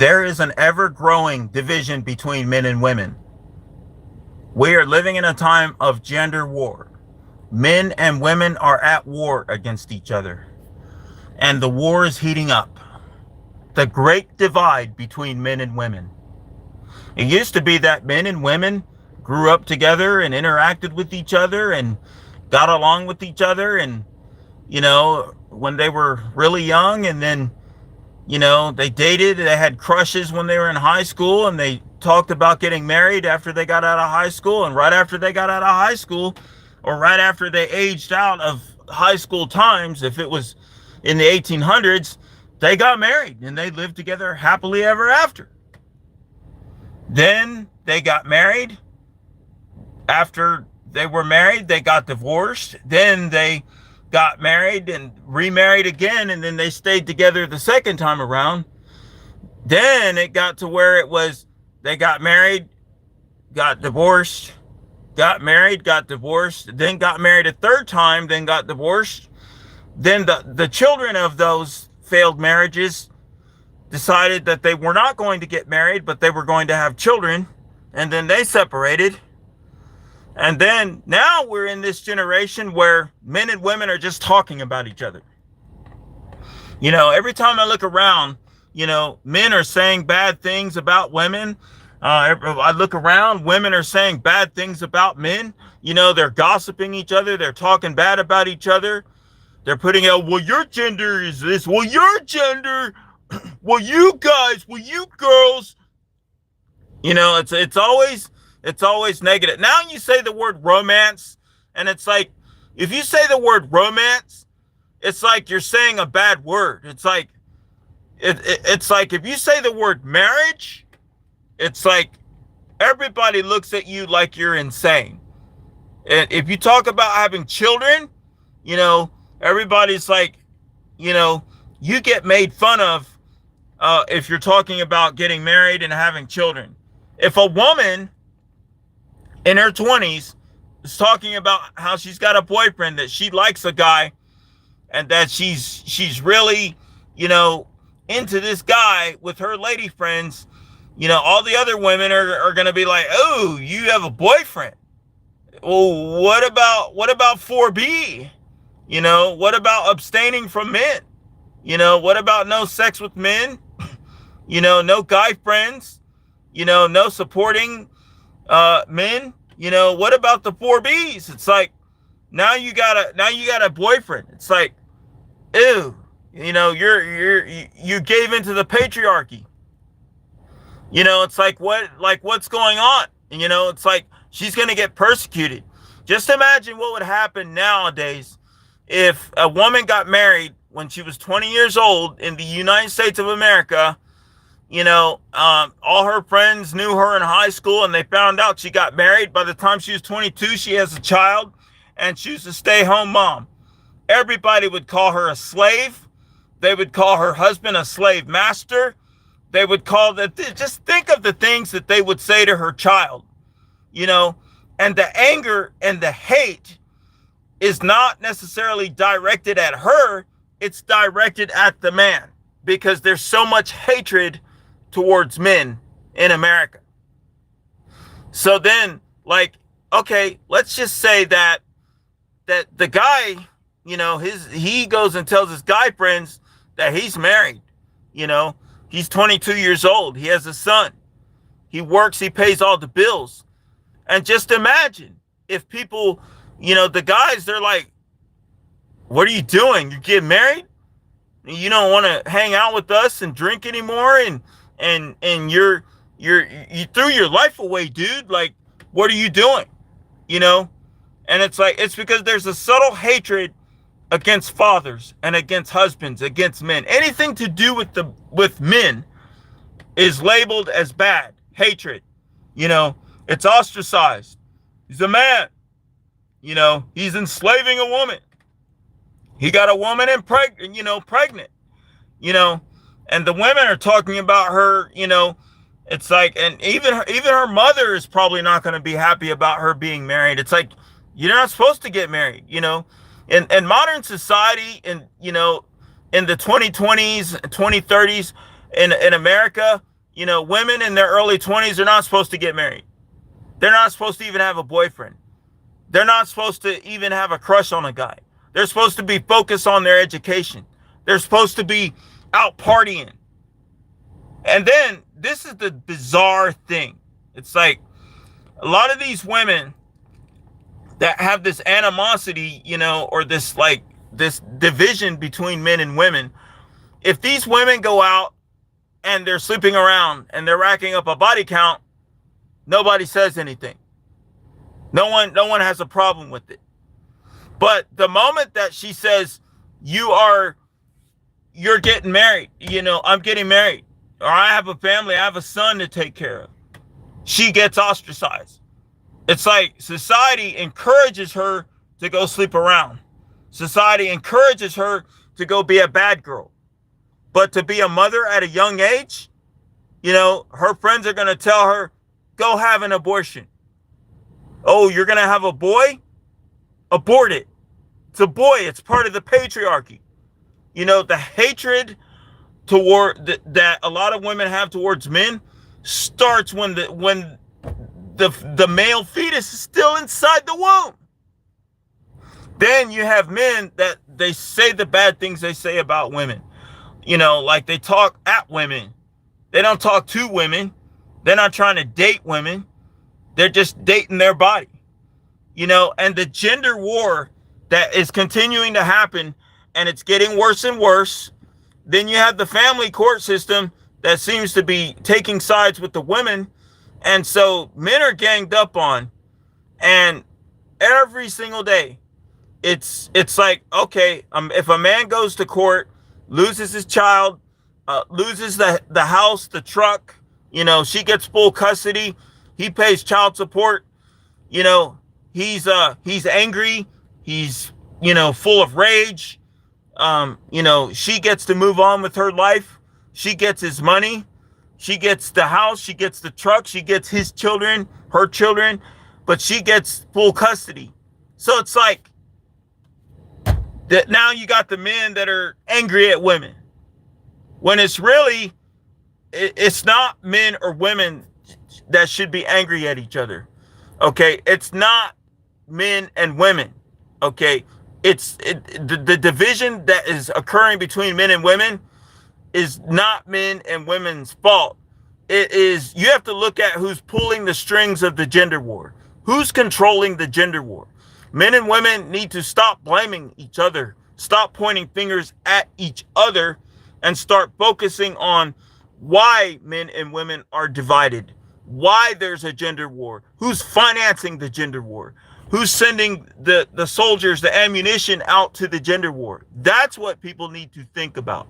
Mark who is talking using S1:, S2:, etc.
S1: There is an ever-growing division between men and women. We are living in a time of gender war. Men and women are at war against each other, and the war is heating up. The great divide between men and women. It used to be that men and women grew up together and interacted with each other and got along with each other, and when they were really young, and then they dated, they had crushes when they were in high school, and they talked about getting married after they got out of high school. And right after they got out of high school, or right after they aged out of high school times, if it was in the 1800s, they got married and they lived together happily ever after. Then they got married. After they were married, they got divorced. Then they got married and remarried again, and then they stayed together the second time around. Then it got to where it was they got married, got divorced, got married, got divorced, then got married a third time, then got divorced. Then the children of those failed marriages decided that they were not going to get married, but they were going to have children, and then they separated. And then now we're in this generation where men and women are just talking about each other. Every time I look around, men are saying bad things about women. I look around, women are saying bad things about men. They're gossiping each other. They're talking bad about each other. They're putting out, well, your gender is this. Well, your gender. Well, you guys. Well, you girls. It's always negative. Now you say the word romance, and it's like, if you say the word romance, it's like you're saying a bad word. It's like, it's like if you say the word marriage, it's like everybody looks at you like you're insane. And if you talk about having children, everybody's like, you get made fun of if you're talking about getting married and having children. If a woman in her 20s is talking about how she's got a boyfriend, that she likes a guy, and that she's really, into this guy with her lady friends, all the other women are going to be like, oh, you have a boyfriend. Well, what about 4B? What about abstaining from men? What about no sex with men? No guy friends? No supporting men? What about the 4Bs? It's like, now you got a boyfriend. It's like, ew, you gave into the patriarchy. It's like, what's going on? It's like, she's going to get persecuted. Just imagine what would happen nowadays if a woman got married when she was 20 years old in the United States of America. All her friends knew her in high school, and they found out she got married. By the time she was 22, she has a child, and she was a stay-home mom. Everybody would call her a slave. They would call her husband a slave master. They would call that. Just think of the things that they would say to her child, and the anger and the hate is not necessarily directed at her. It's directed at the man, because there's so much hatred towards men in America. So then, okay, let's just say that the guy, he goes and tells his guy friends that he's married. He's 22 years old. He has a son. He works. He pays all the bills. And just imagine if people, the guys, they're like, what are you doing? You get married? You don't want to hang out with us and drink anymore, and you threw your life away, dude. Like, what are you doing? And it's like, it's because there's a subtle hatred against fathers and against husbands, against men. Anything to do with men is labeled as bad. Hatred. It's ostracized. He's a man. He's enslaving a woman. He got a woman pregnant, and the women are talking about her, it's like, and even her mother is probably not going to be happy about her being married. It's like, you're not supposed to get married, in modern society, in the 2020s, 2030s in America, You know, women in their early 20s are not supposed to get married. They're not supposed to even have a boyfriend. They're not supposed to even have a crush on a guy. They're supposed to be focused on their education. They're supposed to be out partying. And then this is the bizarre thing. It's like a lot of these women that have this animosity, you know, or this like this division between men and women. If these women go out and they're sleeping around and they're racking up a body count, nobody says anything. No one has a problem with it. But the moment that she says, you're getting married, you know, I'm getting married, or I have a family, I have a son to take care of, she gets ostracized. It's like society encourages her to go sleep around. Society encourages her to go be a bad girl. But to be a mother at a young age, you know, her friends are going to tell her, go have an abortion. Oh, you're going to have a boy? Abort it. It's a boy. It's part of the patriarchy. You know, the hatred that a lot of women have towards men starts when the male fetus is still inside the womb. Then you have men that they say the bad things they say about women. You know, like they talk at women. They don't talk to women. They're not trying to date women. They're just dating their body. You know, and the gender war that is continuing to happen, and it's getting worse and worse. Then you have the family court system that seems to be taking sides with the women. And so men are ganged up on, and every single day it's like, okay, if a man goes to court, loses his child, loses the house, the truck, you know, she gets full custody, he pays child support, you know, he's angry, he's, you know, full of rage, you know, she gets to move on with her life, she gets his money, she gets the house, she gets the truck, she gets his children, her children, but she gets full custody. So it's like that now you got the men that are angry at women, when it's really, it's not men or women that should be angry at each other. Okay, it's not men and women. Okay, the division that is occurring between men and women is not men and women's fault. It is, you have to look at who's pulling the strings of the gender war. Who's controlling the gender war? Men and women need to stop blaming each other, stop pointing fingers at each other, and start focusing on why men and women are divided, why there's a gender war, who's financing the gender war, who's sending the soldiers, the ammunition out to the gender war. That's what people need to think about.